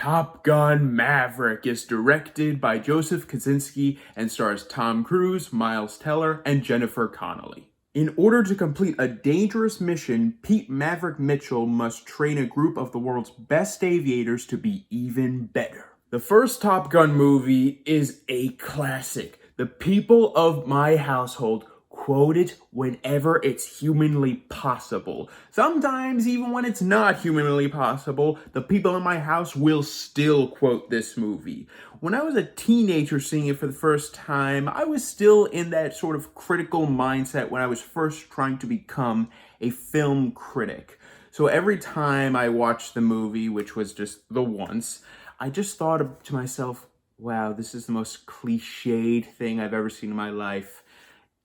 Top Gun Maverick is directed by Joseph Kosinski and stars Tom Cruise, Miles Teller, and Jennifer Connelly. In order to complete a dangerous mission, Pete Maverick Mitchell must train a group of the world's best aviators to be even better. The first Top Gun movie is a classic. The people of my household quote it whenever it's humanly possible. Sometimes even when it's not humanly possible, the people in my house will still quote this movie. When I was a teenager seeing it for the first time, I was still in that sort of critical mindset when I was first trying to become a film critic. So every time I watched the movie, which was just the once, I just thought to myself, wow, this is the most cliched thing I've ever seen in my life.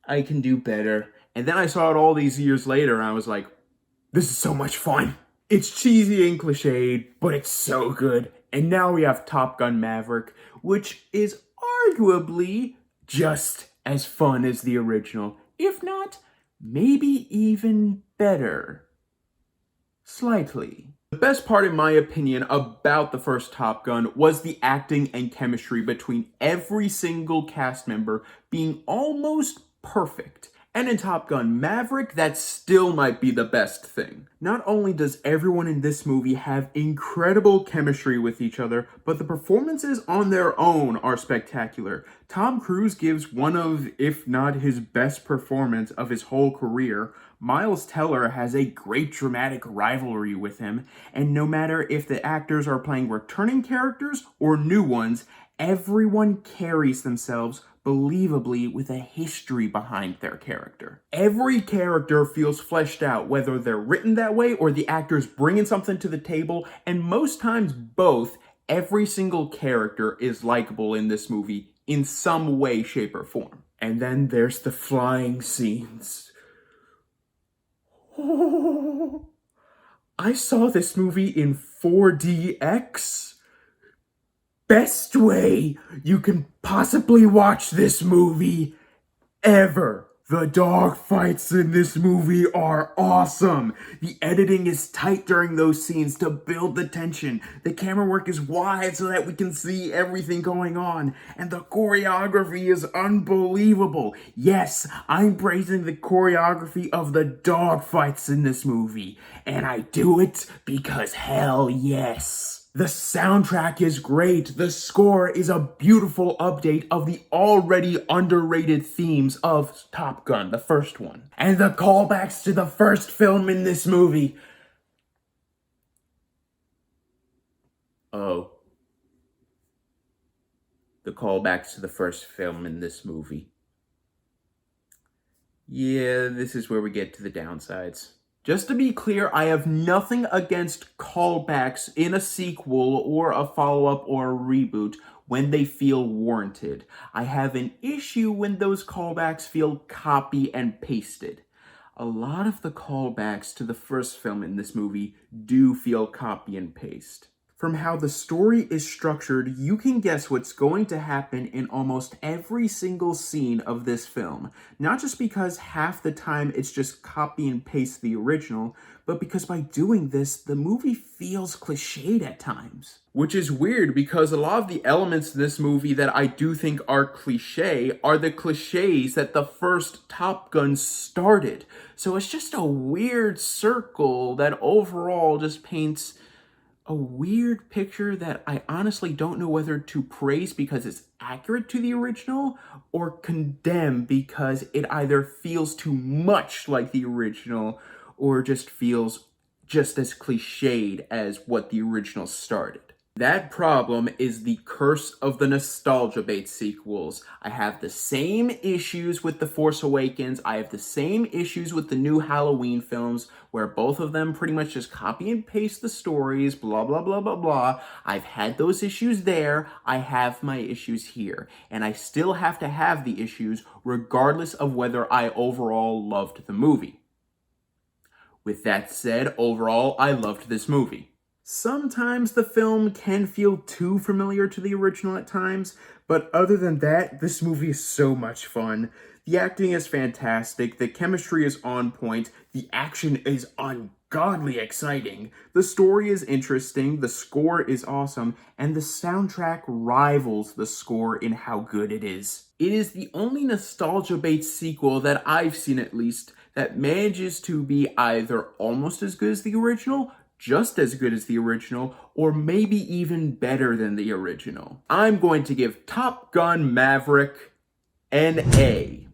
I can do better. And then I saw it all these years later and I was like, this is so much fun. It's cheesy and cliched, but it's so good. And now we have Top Gun Maverick, which is arguably just as fun as the original. If not, maybe even better. Slightly. The best part, in my opinion, about the first Top Gun was the acting and chemistry between every single cast member being almost perfect. And in Top Gun Maverick, that still might be the best thing. Not only does everyone in this movie have incredible chemistry with each other, but the performances on their own are spectacular. Tom Cruise gives one of, if not his best performance of his whole career. Miles Teller has a great dramatic rivalry with him, and no matter if the actors are playing returning characters or new ones, everyone carries themselves believably with a history behind their character. Every character feels fleshed out, whether they're written that way or the actors bringing something to the table, and most times both. Every single character is likable in this movie in some way, shape, or form. And then there's the flying scenes. I saw this movie in 4DX. Best way you can possibly watch this movie ever. The dog fights in this movie are awesome. The editing is tight during those scenes to build the tension. The camera work is wide so that we can see everything going on. And the choreography is unbelievable. Yes, I'm praising the choreography of the dog fights in this movie. And I do it because hell yes. The soundtrack is great. The score is a beautiful update of the already underrated themes of Top Gun, the first one. And the callbacks to the first film in this movie. Oh. The callbacks to the first film in this movie. Yeah, this is where we get to the downsides. Just to be clear, I have nothing against callbacks in a sequel or a follow-up or a reboot when they feel warranted. I have an issue when those callbacks feel copy and pasted. A lot of the callbacks to the first film in this movie do feel copy and paste. From how the story is structured, you can guess what's going to happen in almost every single scene of this film. Not just because half the time it's just copy and paste the original, but because by doing this, the movie feels cliched at times. Which is weird because a lot of the elements in this movie that I do think are cliche are the cliches that the first Top Gun started. So it's just a weird circle that overall just paints a weird picture that I honestly don't know whether to praise because it's accurate to the original or condemn because it either feels too much like the original or just feels just as cliched as what the original started. That problem is the curse of the nostalgia bait sequels. I have the same issues with The Force Awakens. I have the same issues with the new Halloween films, where both of them pretty much just copy and paste the stories, blah, blah, blah, blah, blah. I've had those issues there. I have my issues here. And I still have to have the issues regardless of whether I overall loved the movie. With that said, overall, I loved this movie. Sometimes the film can feel too familiar to the original at times, but other than that, this movie is so much fun. The acting is fantastic, the chemistry is on point, the action is ungodly exciting, the story is interesting, the score is awesome, and the soundtrack rivals the score in how good it is. It is the only nostalgia-based sequel that I've seen at least that manages to be either almost as good as the original, just as good as the original, or maybe even better than the original. I'm going to give Top Gun Maverick an A.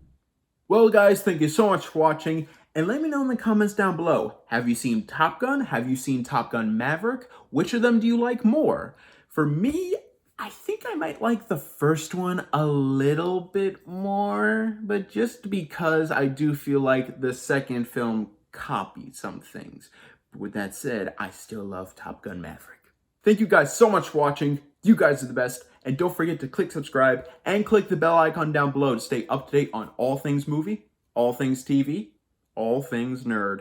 Well, guys, thank you so much for watching, and let me know in the comments down below. Have you seen Top Gun? Have you seen Top Gun Maverick? Which of them do you like more? For me, I think I might like the first one a little bit more, but just because I do feel like the second film copied some things. But with that said, I still love Top Gun Maverick. Thank you guys so much for watching. You guys are the best. And don't forget to click subscribe and click the bell icon down below to stay up to date on all things movie, all things TV, all things nerd.